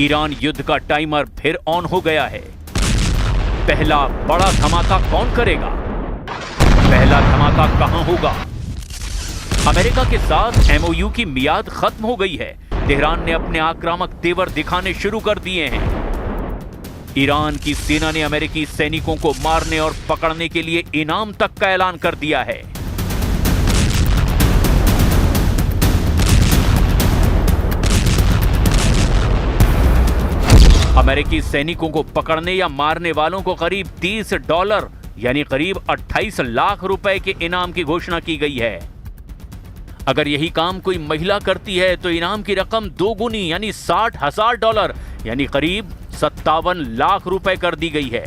Iran युद्ध का timer फिर ऑन हो गया है। पहला बड़ा धमाका कौन करेगा? पहला धमाका कहां होगा? अमेरिका के साथ एमओयू की मियाद खत्म हो गई है। तेहरान ने अपने आक्रामक तेवर दिखाने शुरू कर दिए हैं। ईरान की सेना ने अमेरिकी सैनिकों को मारने और पकड़ने के लिए इनाम तक का ऐलान कर दिया है। अमेरिकी सैनिकों को पकड़ने या मारने वालों को करीब $30 यानी करीब 28 लाख रुपए के इनाम की घोषणा की गई है। अगर यही काम कोई महिला करती है तो इनाम की रकम दोगुनी यानी $60,000 यानी करीब 57 लाख रुपए कर दी गई है।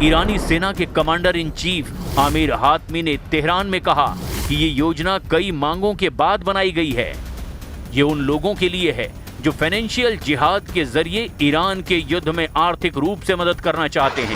ईरानी सेना के commander in chief Aamir Hatami ने तेहरान में कहा कि ये योजना कई मांगों के बाद बनाई गई है। ये उन लोगों के लिए है जो फाइनेंशियल जिहाद के जरिए ईरान के युद्ध में आर्थिक रूप से मदद करना चाहते हैं।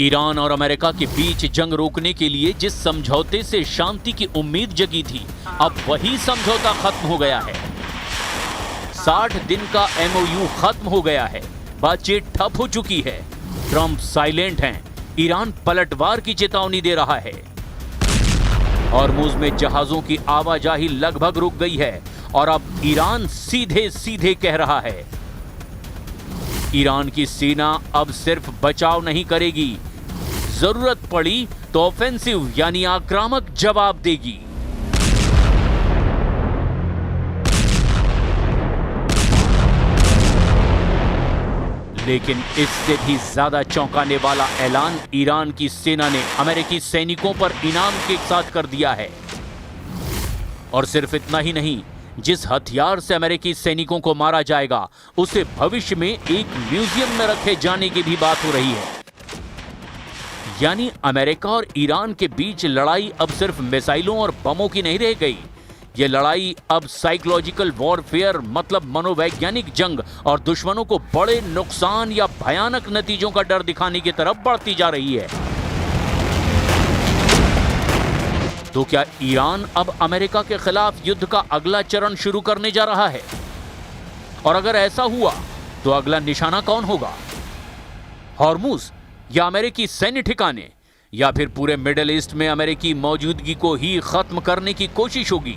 ईरान और अमेरिका के बीच जंग रोकने के लिए जिस समझौते से शांति की उम्मीद जगी थी, अब वही समझौता खत्म हो गया है। 60 दिन का एमओयू खत्म हो गया है। बातचीत ठप हो चुकी है। ट्रंप साइलेंट हैं। ईरान पलटवार की चेतावनी दे रहा है। हॉर्मुज में जहाजों की आवाजाही लगभग रुक गई है और अब ईरान सीधे सीधे कह रहा है, ईरान की सेना अब सिर्फ बचाव नहीं करेगी, जरूरत पड़ी तो ऑफेंसिव यानी आक्रामक जवाब देगी। लेकिन इससे भी ज्यादा चौंकाने वाला ऐलान ईरान की सेना ने अमेरिकी सैनिकों पर इनाम के साथ कर दिया है। और सिर्फ इतना ही नहीं, जिस हथियार से अमेरिकी सैनिकों को मारा जाएगा उसे भविष्य में एक म्यूजियम में रखे जाने की भी बात हो रही है। यानी अमेरिका और ईरान के बीच लड़ाई अब सिर्फ मिसाइलों और बमों की नहीं रह गई। यह लड़ाई अब साइकोलॉजिकल वॉरफेयर मतलब मनोवैज्ञानिक जंग और दुश्मनों को बड़े नुकसान या भयानक नतीजों का डर दिखाने की तरफ बढ़ती जा रही है। तो क्या ईरान अब अमेरिका के खिलाफ युद्ध का अगला चरण शुरू करने जा रहा है? और अगर ऐसा हुआ तो अगला निशाना कौन होगा? हॉर्मुज या अमेरिकी सैन्य ठिकाने या फिर पूरे मिडिल ईस्ट में अमेरिकी मौजूदगी को ही खत्म करने की कोशिश होगी?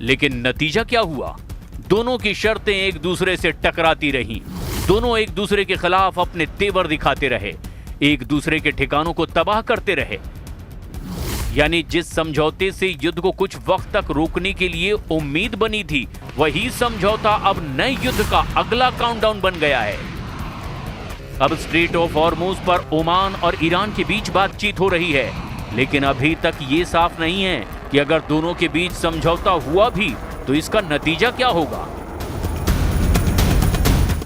लेकिन नतीजा क्या हुआ? दोनों की शर्तें एक दूसरे से टकराती रहीं। दोनों एक दूसरे के खिलाफ अपने तेवर दिखाते रहे, एक दूसरे के ठिकानों को तबाह करते रहे। यानी जिस समझौते से युद्ध को कुछ वक्त तक रोकने के लिए उम्मीद बनी थी, वही समझौता अब नए युद्ध का अगला काउंटडाउन बन गया है। अब स्ट्रेट ऑफ हॉर्मुज पर ओमान और ईरान के बीच बातचीत हो रही है, लेकिन अभी तक ये साफ नहीं है कि अगर दोनों के बीच समझौता हुआ भी तो इसका नतीजा क्या होगा।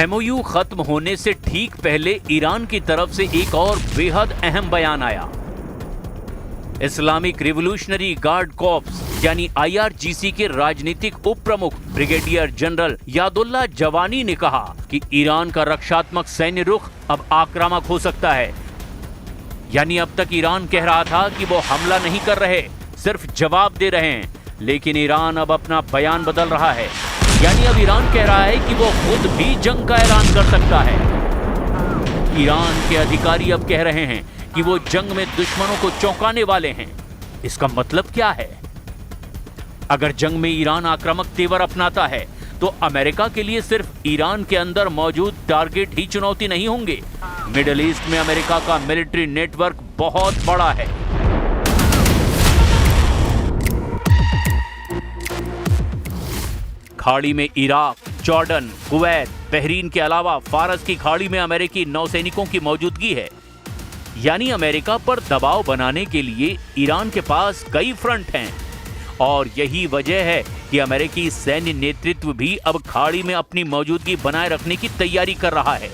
एमओयू खत्म होने से ठीक पहले ईरान की तरफ से एक और बेहद अहम बयान आया। इस्लामिक रिवोल्यूशनरी गार्ड कॉर्प्स यानी IRGC के राजनीतिक उप प्रमुख ब्रिगेडियर जनरल यादुल्ला जवानी ने कहा कि ईरान का रक्षात्मक सैन्य रुख अब आक्रामक हो सकता है। यानी अब तक ईरान कह रहा था कि वो हमला नहीं कर रहे, सिर्फ जवाब दे रहे हैं, लेकिन ईरान अब अपना बयान बदल रहा है। यानी अब ईरान कह रहा है कि वो खुद भी जंग का ऐलान कर सकता है। ईरान के अधिकारी अब कह रहे हैं कि वो जंग में दुश्मनों को चौंकाने वाले हैं। इसका मतलब क्या है? अगर जंग में ईरान आक्रामक तेवर अपनाता है तो अमेरिका के लिए सिर्फ ईरान के अंदर मौजूद टारगेट ही चुनौती नहीं होंगे। मिडिल ईस्ट में अमेरिका का मिलिट्री नेटवर्क बहुत बड़ा है। खाड़ी में इराक, जॉर्डन, कुवैत, बहरीन के अलावा फारस की खाड़ी में अमेरिकी नौसैनिकों की मौजूदगी है। यानी अमेरिका पर दबाव बनाने के लिए ईरान के पास कई फ्रंट हैं और यही वजह है कि अमेरिकी सैन्य नेतृत्व भी अब खाड़ी में अपनी मौजूदगी बनाए रखने की तैयारी कर रहा है।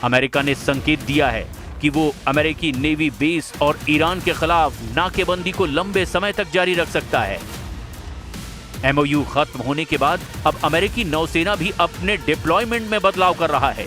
अमेरिका ने संकेत दिया है कि वो अमेरिकी नेवी बेस और ईरान के खिलाफ नाकेबंदी को लंबे समय तक जारी रख सकता है। MOU खत्म होने के बाद अब अमेरिकी नौसेना भी अपने डिप्लॉयमेंट में बदलाव कर रहा है।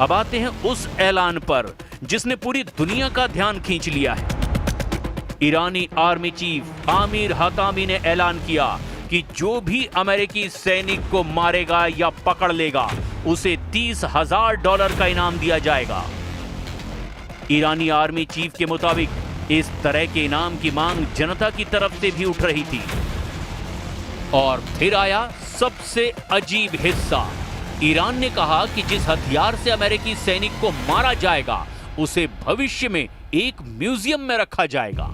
अब आते हैं उस ऐलान पर जिसने पूरी दुनिया का ध्यान खींच लिया है। ईरानी आर्मी चीफ आमिर हतामी ने ऐलान किया कि जो भी अमेरिकी सैनिक को मारेगा या पकड़ लेगा उसे $30,000 का इनाम दिया जाएगा। ईरानी आर्मी चीफ के मुताबिक इस तरह के इनाम की मांग जनता की तरफ से भी उठ रही थी। और फिर आया सबसे अजीब हिस्सा। ईरान ने कहा कि जिस हथियार से अमेरिकी सैनिक को मारा जाएगा उसे भविष्य में एक म्यूजियम में रखा जाएगा।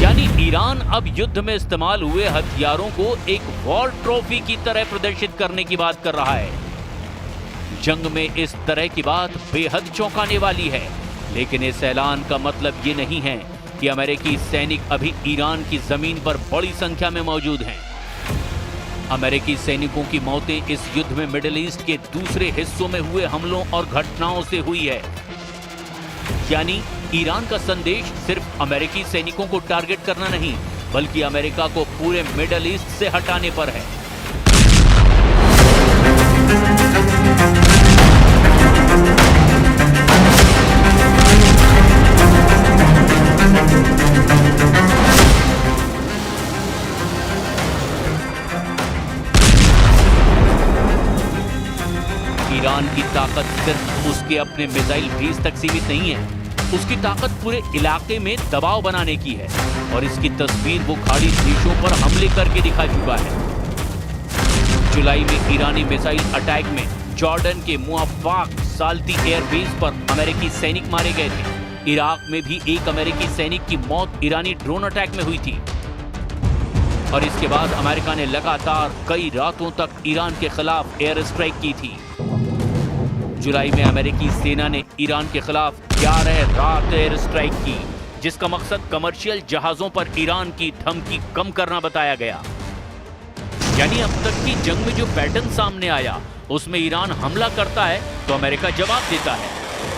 यानी ईरान अब युद्ध में इस्तेमाल हुए हथियारों को एक वॉर ट्रॉफी की तरह प्रदर्शित करने की बात कर रहा है। जंग में इस तरह की बात बेहद चौंकाने वाली है, लेकिन इस ऐलान का मतलब ये नहीं है कि अमेरिकी सैनिक अभी ईरान की जमीन पर बड़ी संख्या में मौजूद हैं। अमेरिकी सैनिकों की मौतें इस युद्ध में मिडिल ईस्ट के दूसरे हिस्सों में हुए हमलों और घटनाओं से हुई है। यानी ईरान का संदेश सिर्फ अमेरिकी सैनिकों को टारगेट करना नहीं, बल्कि अमेरिका को पूरे मिडिल ईस्ट से हटाने पर है। ईरान की ताकत सिर्फ उसके अपने मिसाइल बेस तक सीमित नहीं है, उसकी ताकत पूरे इलाके में दबाव बनाने की है और इसकी तस्वीर वो खाड़ी देशों पर हमले करके दिखा चुका है। जुलाई में ईरानी मिसाइल अटैक में जॉर्डन के मुआफाक साल्ती एयरबेस पर अमेरिकी सैनिक मारे गए थे। इराक में भी एक अमेरिकी सैनिक की मौत ईरानी ड्रोन अटैक में हुई थी। और इसके बाद अमेरिका ने लगातार कई रातों तक ईरान के खिलाफ एयर स्ट्राइक की थी। जुलाई में अमेरिकी सेना ने ईरान के खिलाफ 11 रात एयर स्ट्राइक की, जिसका मकसद कमर्शियल जहाजों पर ईरान की धमकी कम करना बताया गया। यानी अब तक की जंग में जो पैटर्न सामने आया उसमें ईरान हमला करता है तो अमेरिका जवाब देता है,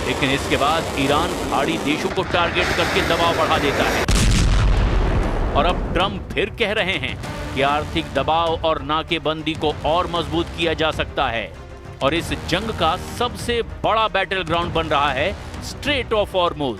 लेकिन इसके बाद ईरान खाड़ी देशों को टारगेट करके दबाव बढ़ा देता है। और अब ट्रंप फिर कह रहे हैं कि आर्थिक दबाव और नाकेबंदी को और मजबूत किया जा सकता है और इस जंग का सबसे बड़ा बैटल ग्राउंड बन रहा है स्ट्रेट ऑफ हॉर्मुज।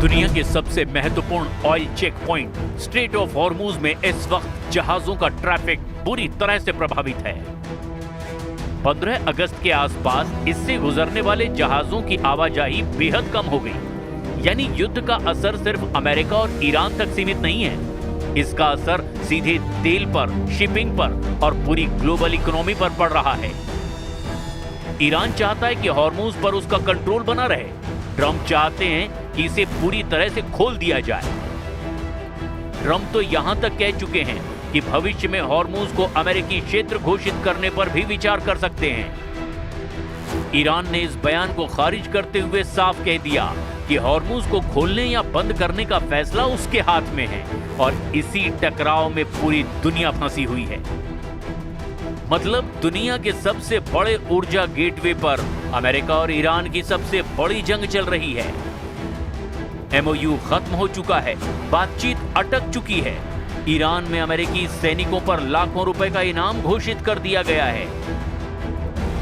दुनिया के सबसे महत्वपूर्ण oil check point strait of Hormuz में इस वक्त जहाजों का ट्रैफिक बुरी तरह से प्रभावित है। 15 अगस्त के आसपास इससे गुजरने वाले जहाजों की आवाजाही बेहद कम हो गई। यानी युद्ध का असर सिर्फ अमेरिका और ईरान तक सीमित नहीं है, इसका असर सीधे तेल पर, शिपिंग पर और पूरी ग्लोबल इकोनॉमी पर पड़ रहा है। ईरान चाहता है कि हॉर्मूज पर उसका कंट्रोल बना रहे। ट्रंप चाहते हैं कि इसे पूरी तरह से खोल दिया जाए। ट्रंप तो यहां तक कह चुके हैं कि भविष्य में हॉर्मूज को अमेरिकी क्षेत्र घोषित करने पर भी विचार कर सकते हैं। ईरान ने इस बयान को खारिज करते हुए साफ कह दिया कि हॉर्मूज को खोलने या बंद करने का फैसला उसके हाथ में है और इसी टकराव में पूरी दुनिया फंसी हुई है। मतलब दुनिया के सबसे बड़े ऊर्जा गेटवे पर अमेरिका और ईरान की सबसे बड़ी जंग चल रही है। एमओयू खत्म हो चुका है, बातचीत अटक चुकी है। ईरान में अमेरिकी सैनिकों पर लाखों रुपए का इनाम घोषित कर दिया गया है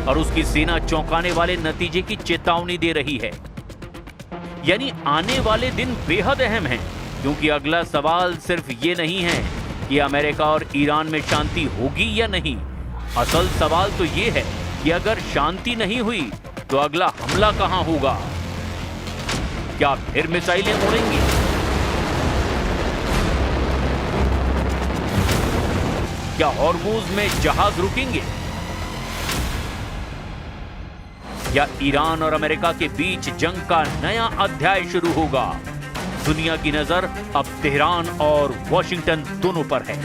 और उसकी सेना चौंकाने वाले नतीजे की चेतावनी दे रही है। यानी आने वाले दिन बेहद अहम हैं, क्योंकि अगला सवाल सिर्फ ये नहीं है कि अमेरिका और ईरान में शांति होगी या नहीं। असल सवाल तो ये है कि अगर शांति नहीं हुई तो अगला हमला कहां होगा? क्या फिर मिसाइलें उड़ेंगी? क्या हॉर्मूज में जहाज रुकेंगे? या ईरान और अमेरिका के बीच जंग का नया अध्याय शुरू होगा? दुनिया की नजर अब तेहरान और वॉशिंगटन दोनों पर है।